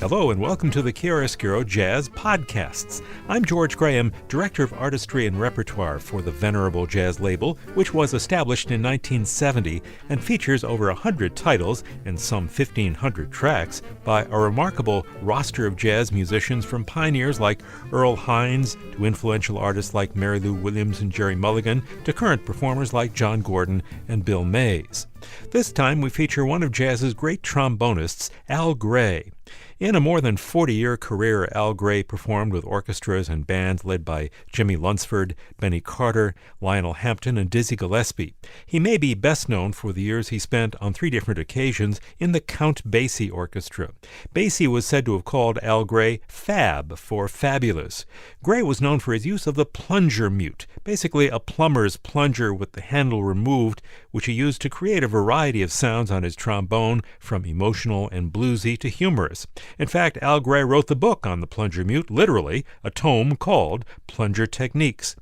Hello and welcome to the Chiaroscuro Jazz Podcasts. I'm George Graham, Director of Artistry and Repertoire for the venerable jazz label, which was established in 1970 and features over 100 titles and some 1,500 tracks by a remarkable roster of jazz musicians from pioneers like Earl Hines to influential artists like Mary Lou Williams and Jerry Mulligan to current performers like John Gordon and Bill Mays. This time we feature one of jazz's great trombonists, Al Gray. In a more than 40-year career, Al Gray performed with orchestras and bands led by Jimmy Lunsford, Benny Carter, Lionel Hampton, and Dizzy Gillespie. He may be best known for the years he spent on 3 different occasions in the Count Basie Orchestra. Basie was said to have called Al Gray Fab for fabulous. Gray was known for his use of the plunger mute, basically a plumber's plunger with the handle removed, which he used to create a variety of sounds on his trombone, from emotional and bluesy to humorous. In fact, Al Gray wrote the book on the plunger mute, literally, a tome called Plunger Techniques.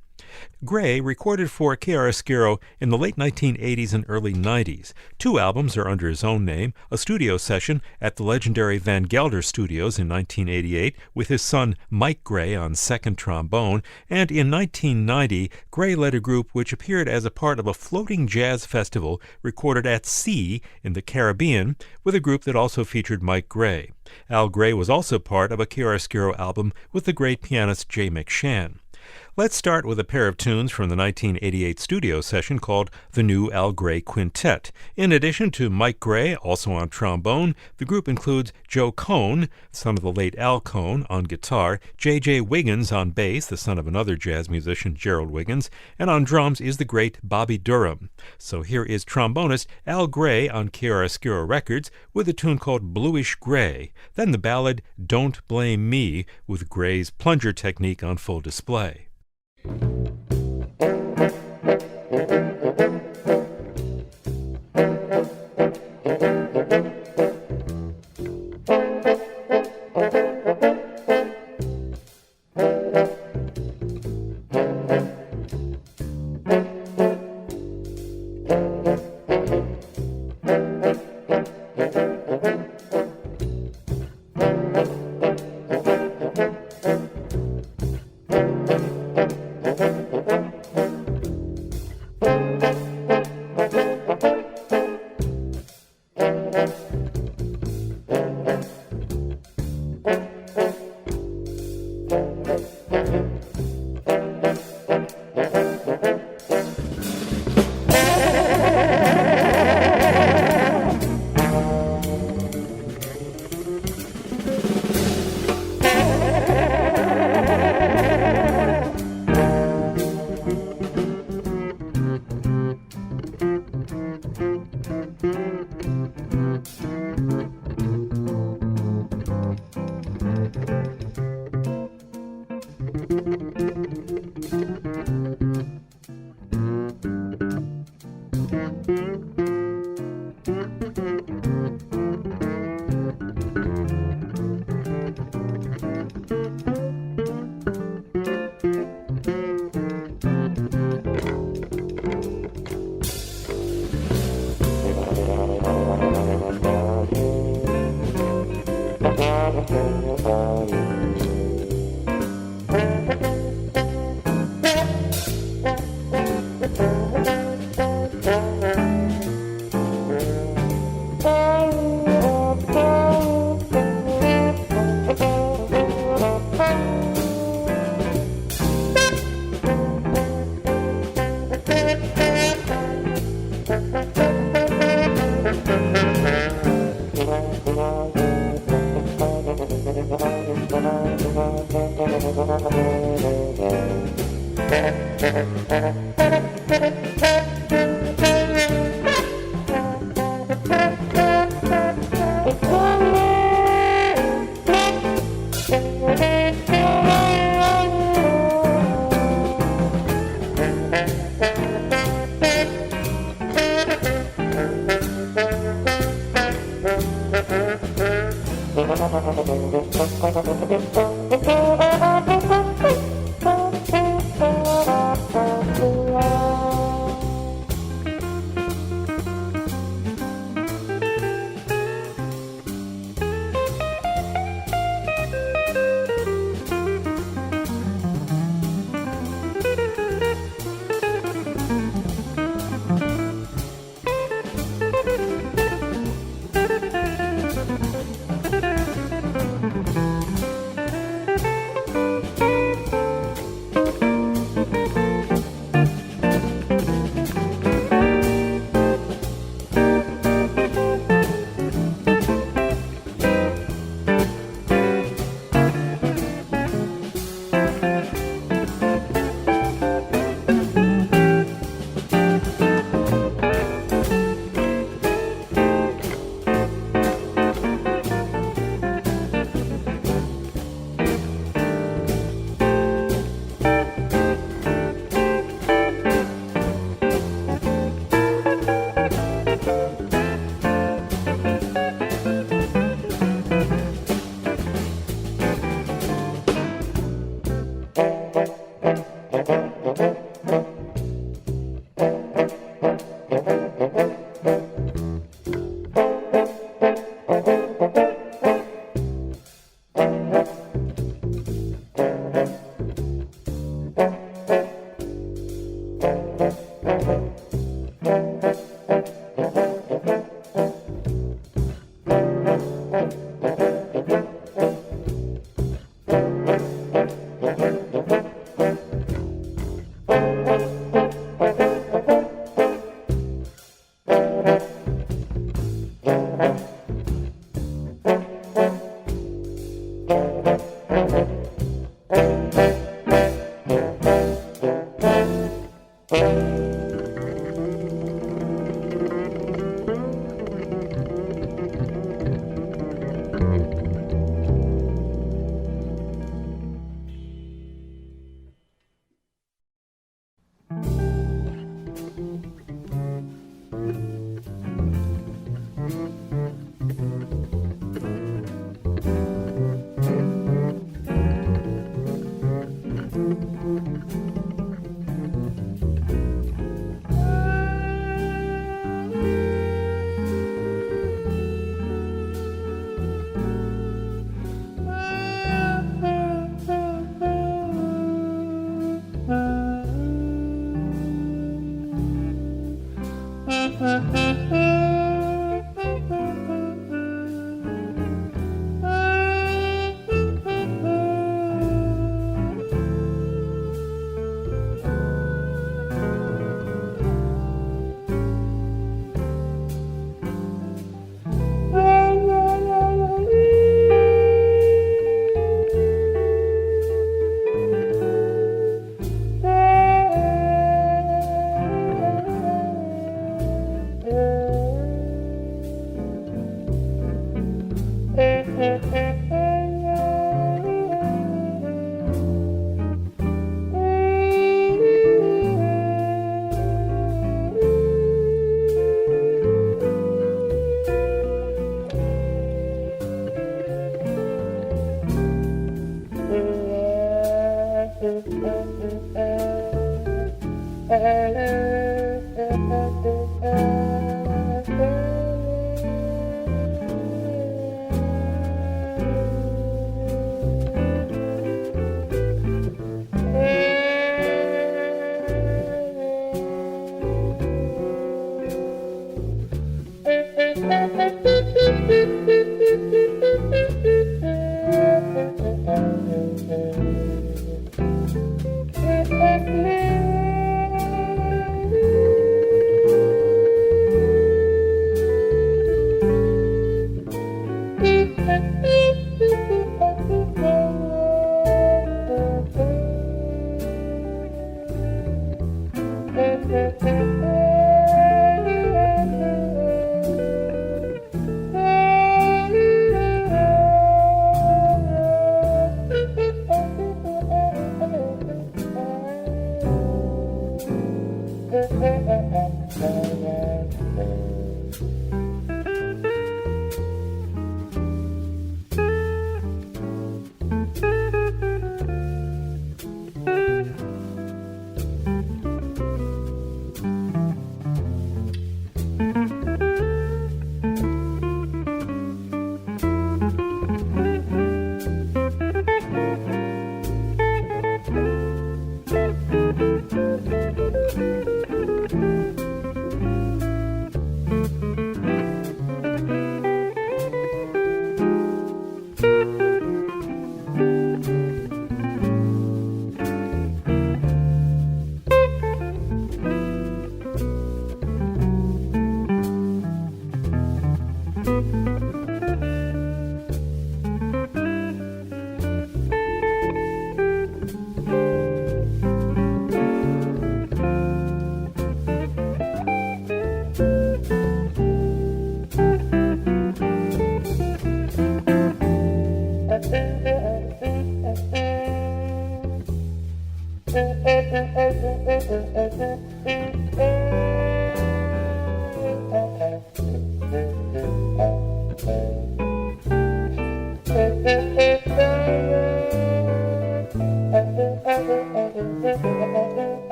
Gray recorded for Chiaroscuro in the late 1980s and early 90s. 2 albums are under his own name, a studio session at the legendary Van Gelder Studios in 1988 with his son Mike Gray on second trombone, and in 1990, Gray led a group which appeared as a part of a floating jazz festival recorded at sea in the Caribbean with a group that also featured Mike Gray. Al Gray was also part of a Chiaroscuro album with the great pianist Jay McShann. Let's start with a pair of tunes from the 1988 studio session called The New Al Gray Quintet. In addition to Mike Gray, also on trombone, the group includes Joe Cohn, son of the late Al Cohn, on guitar, J.J. Wiggins on bass, the son of another jazz musician, Gerald Wiggins, and on drums is the great Bobby Durham. So here is trombonist Al Gray on Chiaroscuro Records with a tune called Bluish Gray, then the ballad Don't Blame Me with Gray's plunger technique on full display.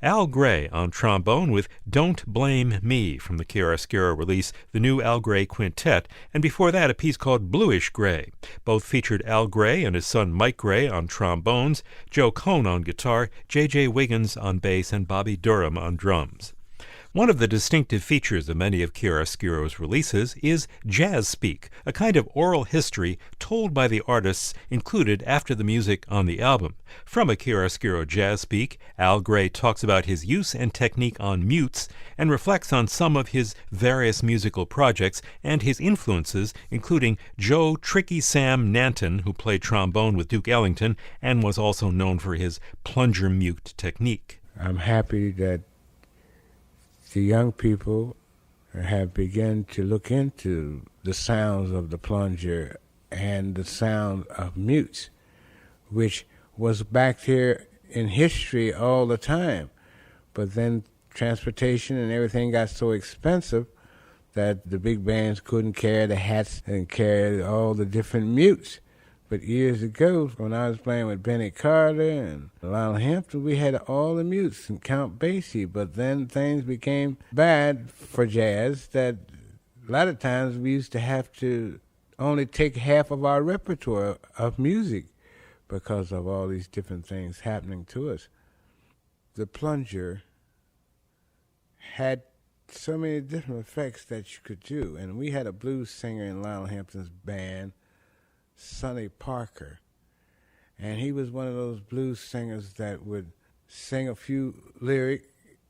Al Gray on trombone with Don't Blame Me from the Chiaroscuro release, the new Al Gray Quintet, and before that a piece called Bluish Gray. Both featured Al Gray and his son Mike Gray on trombones, Joe Cohn on guitar, J.J. Wiggins on bass, and Bobby Durham on drums. One of the distinctive features of many of Chiaroscuro's releases is jazz speak, a kind of oral history told by the artists included after the music on the album. From a Chiaroscuro Jazz Speak, Al Gray talks about his use and technique on mutes and reflects on some of his various musical projects and his influences, including Joe Tricky Sam Nanton, who played trombone with Duke Ellington and was also known for his plunger mute technique. I'm happy that the young people have begun to look into the sounds of the plunger and the sound of mutes, which was back here in history all the time. But then transportation and everything got so expensive that the big bands couldn't carry the hats and carry all the different mutes. But years ago, when I was playing with Benny Carter and Lionel Hampton, we had all the mutes and Count Basie. But then things became bad for jazz that a lot of times we used to have to only take half of our repertoire of music because of all these different things happening to us. The plunger had so many different effects that you could do. And we had a blues singer in Lionel Hampton's band, Sonny Parker, and he was one of those blues singers that would sing a few lyrics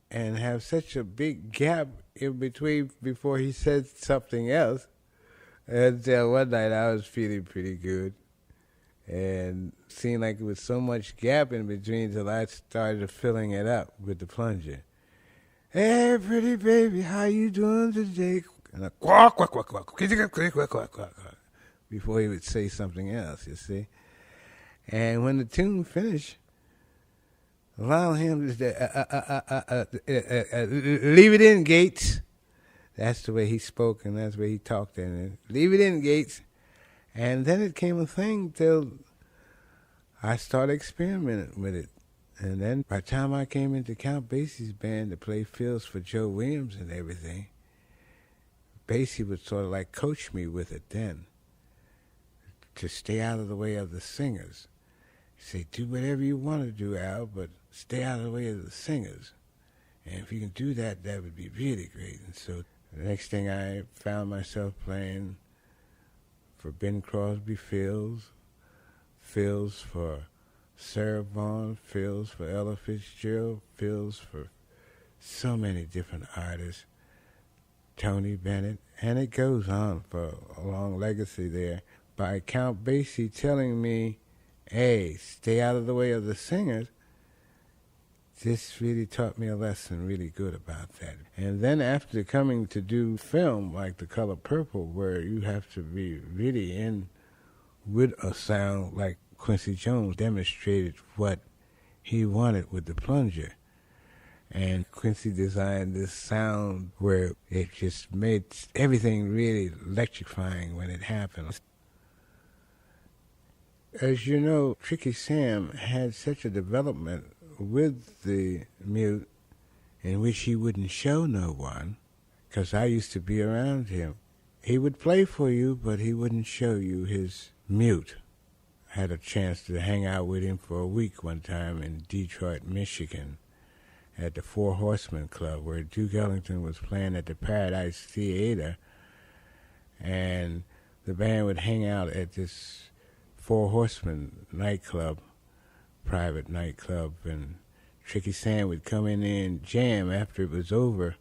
and have such a big gap in between before he said something else. Until one night I was feeling pretty good and seemed like there was so much gap in between till I started filling it up with the plunger. Hey, pretty baby, how you doing today? And I quack, quack, quack, quack, quack, quack, quack, quack, quack, quack, before he would say something else, you see. And when the tune finished, allow him to leave it in, Gates. That's the way he spoke and that's the way he talked. And leave it in, Gates. And then it came a thing till I started experimenting with it. And then by the time I came into Count Basie's band to play fills for Joe Williams and everything, Basie would sort of like coach me with it then, to stay out of the way of the singers. Say, do whatever you want to do, Al, but stay out of the way of the singers. And if you can do that, that would be really great. And so the next thing I found myself playing for Ben Crosby fills for Sarah Vaughan, fills for Ella Fitzgerald, fills for so many different artists, Tony Bennett, and it goes on for a long legacy there. By Count Basie telling me, hey, stay out of the way of the singers, this really taught me a lesson really good about that. And then after coming to do film like The Color Purple, where you have to be really in with a sound like Quincy Jones demonstrated what he wanted with the plunger. And Quincy designed this sound where it just made everything really electrifying when it happened. As you know, Tricky Sam had such a development with the mute in which he wouldn't show no one, because I used to be around him. He would play for you, but he wouldn't show you his mute. I had a chance to hang out with him for a week one time in Detroit, Michigan, at the Four Horsemen Club, where Duke Ellington was playing at the Paradise Theater, and the band would hang out at this Four Horsemen nightclub, private nightclub, and Tricky Sam would come in there and jam after it was over.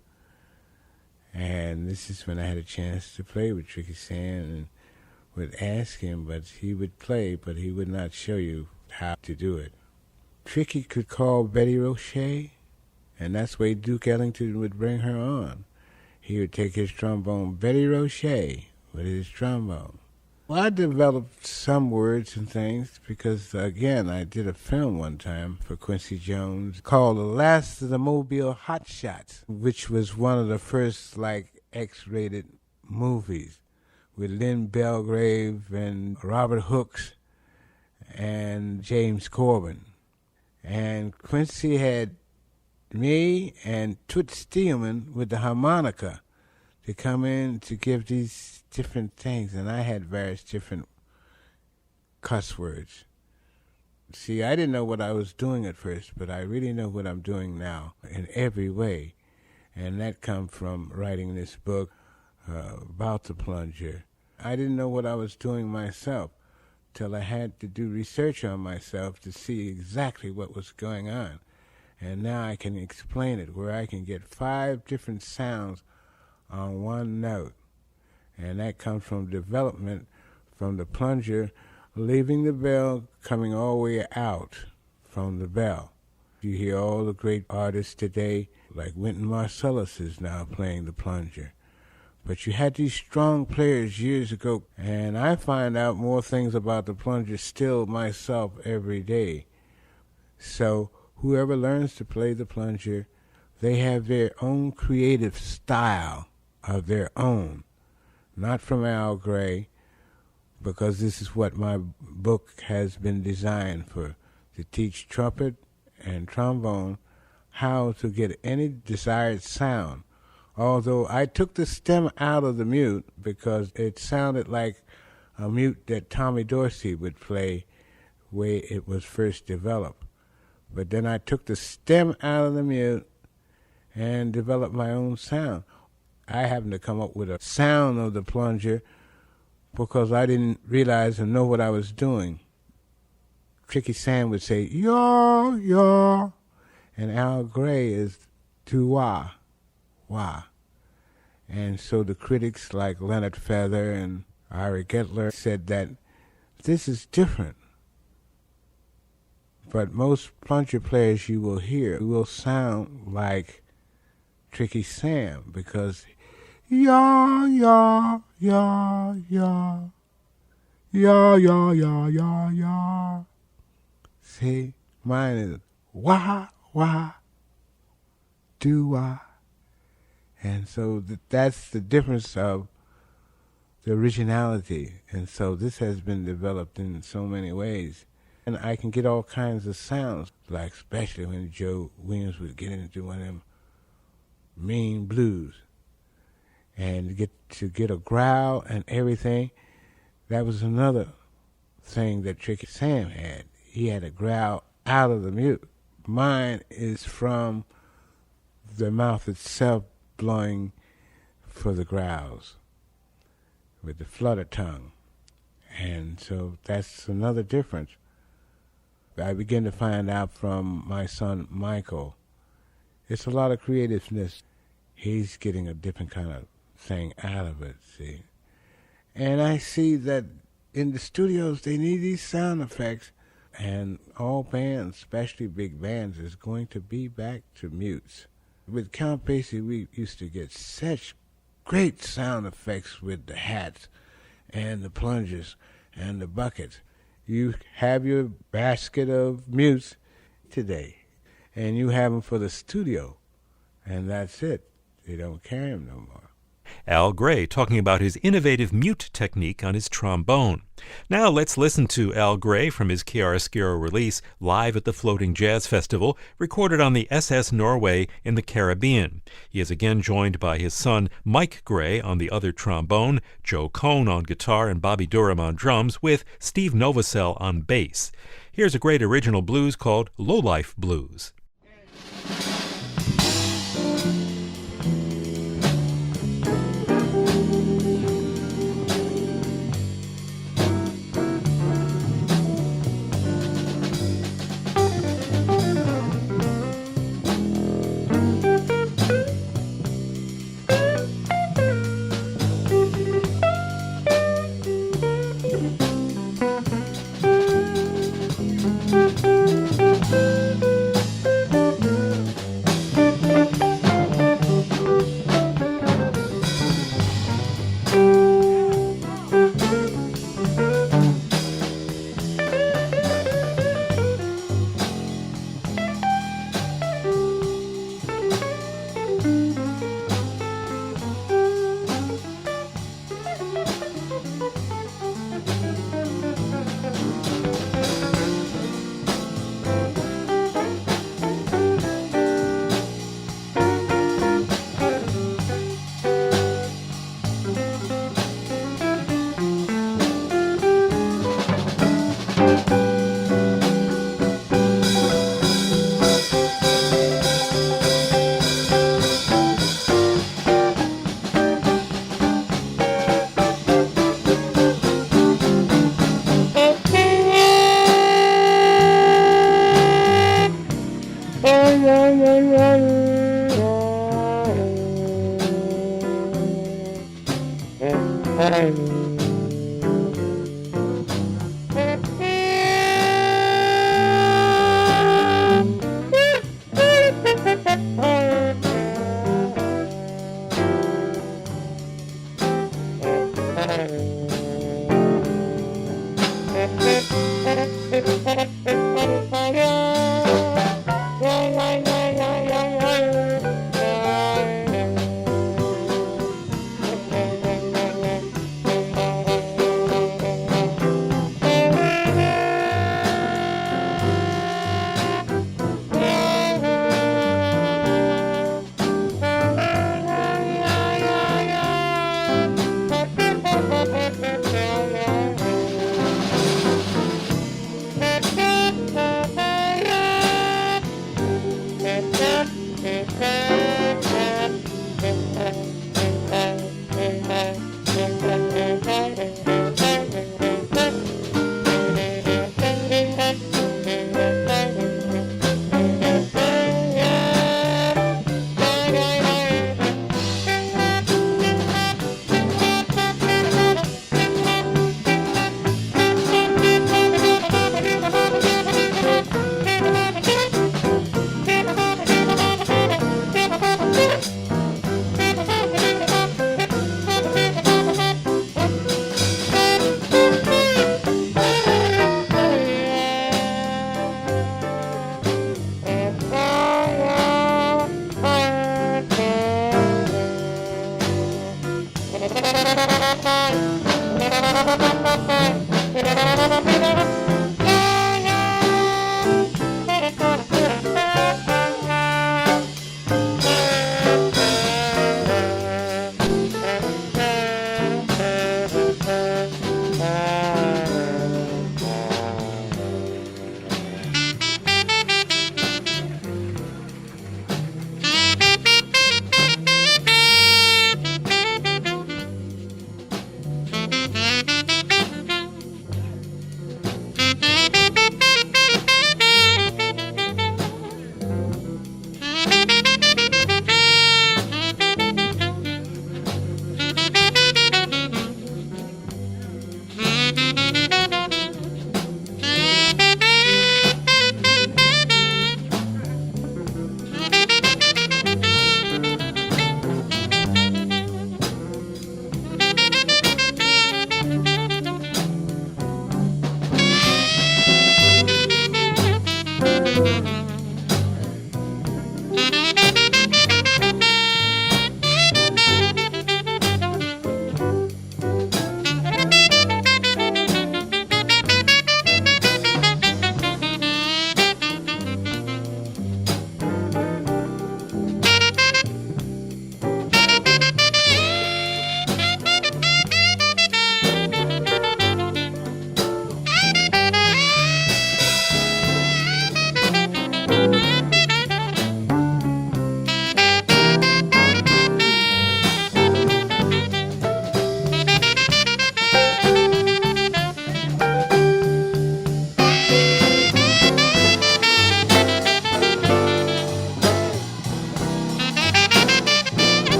And this is when I had a chance to play with Tricky Sam and would ask him, but he would play, but he would not show you how to do it. Tricky could call Betty Roche, and that's the way Duke Ellington would bring her on. He would take his trombone, Betty Roche, with his trombone. Well, I developed some words and things because, again, I did a film one time for Quincy Jones called The Last of the Mobile Hot Shots, which was one of the first, X-rated movies with Lynn Belgrave and Robert Hooks and James Corbin. And Quincy had me and Toots Steelman with the harmonica to come in to give these different things, and I had various different cuss words. See, I didn't know what I was doing at first, but I really know what I'm doing now in every way, and that come from writing this book about the plunger. I didn't know what I was doing myself till I had to do research on myself to see exactly what was going on, and now I can explain it, where I can get 5 different sounds on one note. And that comes from development from the plunger leaving the bell, coming all the way out from the bell. You hear all the great artists today, like Wynton Marsalis is now playing the plunger. But you had these strong players years ago, and I find out more things about the plunger still myself every day. So whoever learns to play the plunger, they have their own creative style of their own. Not from Al Gray, because this is what my book has been designed for, to teach trumpet and trombone how to get any desired sound. Although I took the stem out of the mute because it sounded like a mute that Tommy Dorsey would play way it was first developed. But then I took the stem out of the mute and developed my own sound. I happened to come up with a sound of the plunger because I didn't realize or know what I was doing. Tricky Sam would say, yaw, yaw, and Al Gray is doo-wah, wah. And so the critics like Leonard Feather and Ira Gettler said that this is different. But most plunger players you will hear will sound like Tricky Sam because yaw, yaw, yaw, yaw, yaw, yaw, yaw, yaw, yaw. See, mine is wah, wah, do-wah. And so that's the difference of the originality. And so this has been developed in so many ways. And I can get all kinds of sounds, like especially when Joe Williams would get into one of them mean blues. And to get a growl and everything, that was another thing that Tricky Sam had. He had a growl out of the mute. Mine is from the mouth itself blowing for the growls with the flutter tongue. And so that's another difference. I begin to find out from my son Michael, it's a lot of creativeness. He's getting a different kind of thing out of it, see. And I see that in the studios they need these sound effects, and all bands, especially big bands, is going to be back to mutes. With Count Basie, we used to get such great sound effects with the hats and the plungers and the buckets. You have your basket of mutes today, and you have them for the studio, and that's it. They don't carry them no more. Al Gray talking about his innovative mute technique on his trombone. Now let's listen to Al Gray from his Chiaroscuro release live at the Floating Jazz Festival, recorded on the SS Norway in the Caribbean. He is again joined by his son Mike Gray on the other trombone, Joe Cohn on guitar, and Bobby Durham on drums, with Steve Novosel on bass. Here's a great original blues called Lowlife Blues.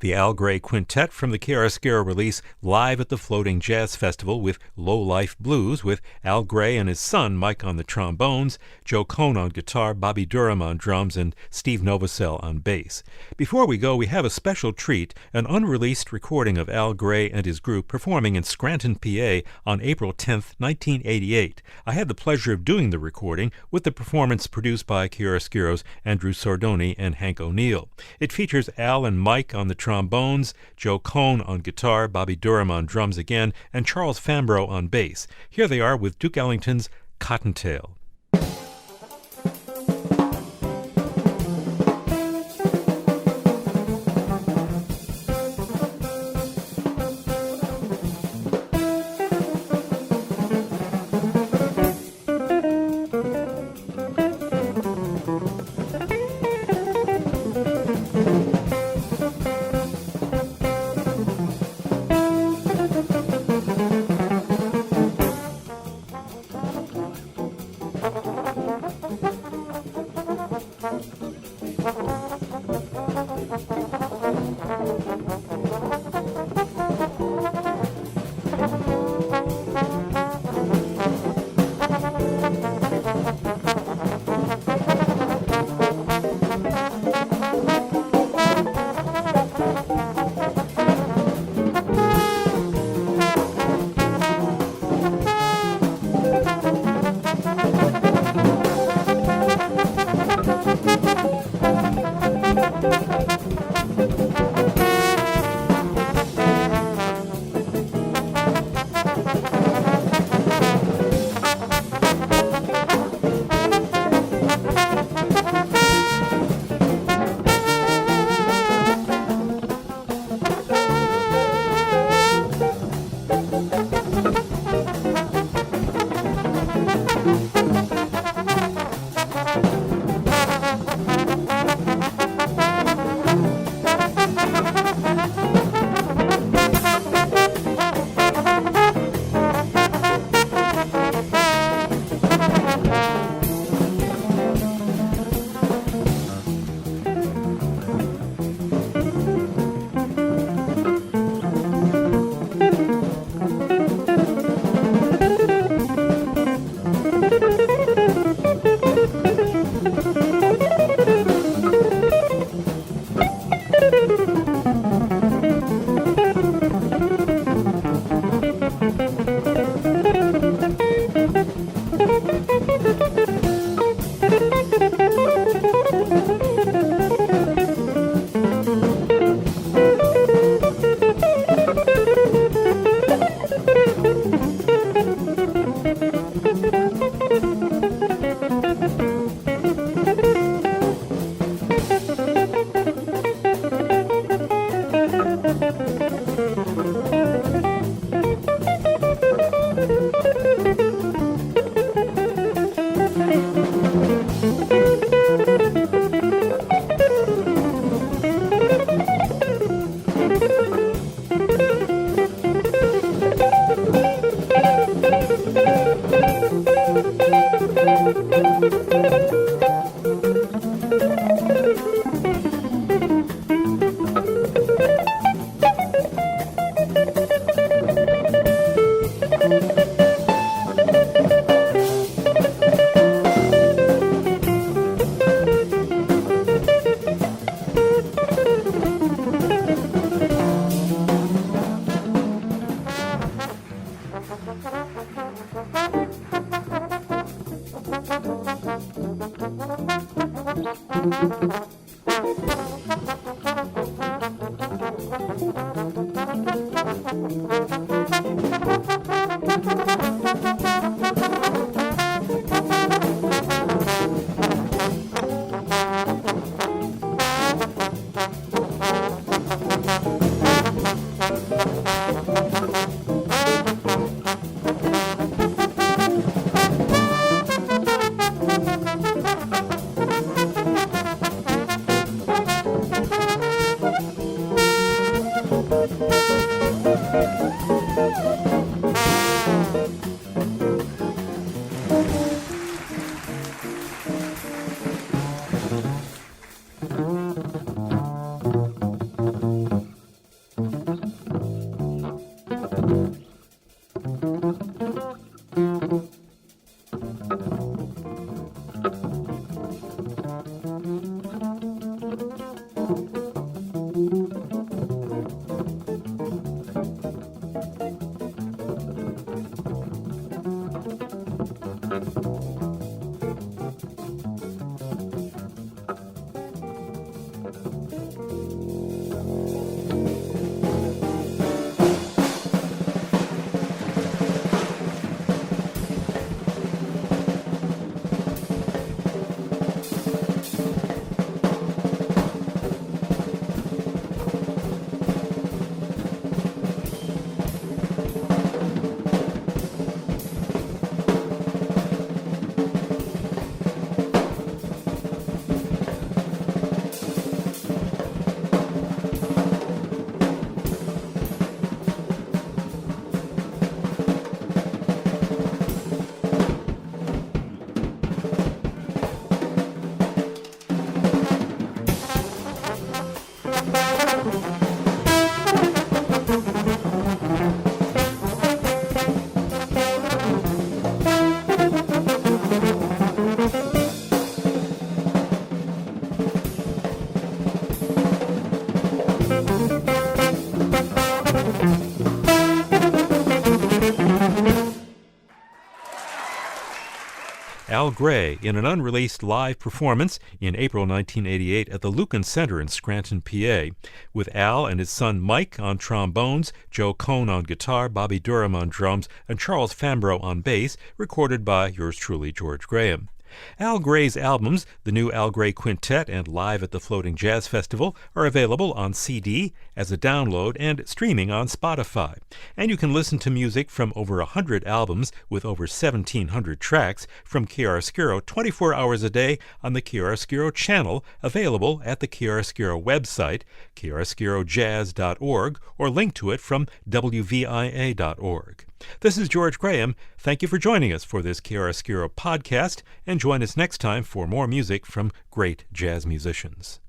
The Al Gray Quintet from the Chiaroscuro release live at the Floating Jazz Festival with Low Life Blues, with Al Gray and his son Mike on the trombones, Joe Cohn on guitar, Bobby Durham on drums, and Steve Novosel on bass. Before we go, we have a special treat, an unreleased recording of Al Gray and his group performing in Scranton, PA on April 10th, 1988. I had the pleasure of doing the recording with the performance produced by Chiaroscuro's Andrew Sordoni and Hank O'Neill. It features Al and Mike on the trombones, Joe Cohn on guitar, Bobby Durham on drums again, and Charles Fambro on bass. Here they are with Duke Ellington's Cottontail. Al Gray in an unreleased live performance in April 1988 at the Lucan Center in Scranton, PA, with Al and his son Mike on trombones, Joe Cohn on guitar, Bobby Durham on drums, and Charles Fambro on bass, recorded by yours truly, George Graham. Al Gray's albums, the new Al Gray Quintet and Live at the Floating Jazz Festival, are available on CD, as a download, and streaming on Spotify. And you can listen to music from over 100 albums with over 1,700 tracks from Chiaroscuro 24 hours a day on the Chiaroscuro channel, available at the Chiaroscuro website, chiaroscurojazz.org, or link to it from wvia.org. This is George Graham. Thank you for joining us for this Chiaroscuro podcast, and join us next time for more music from great jazz musicians.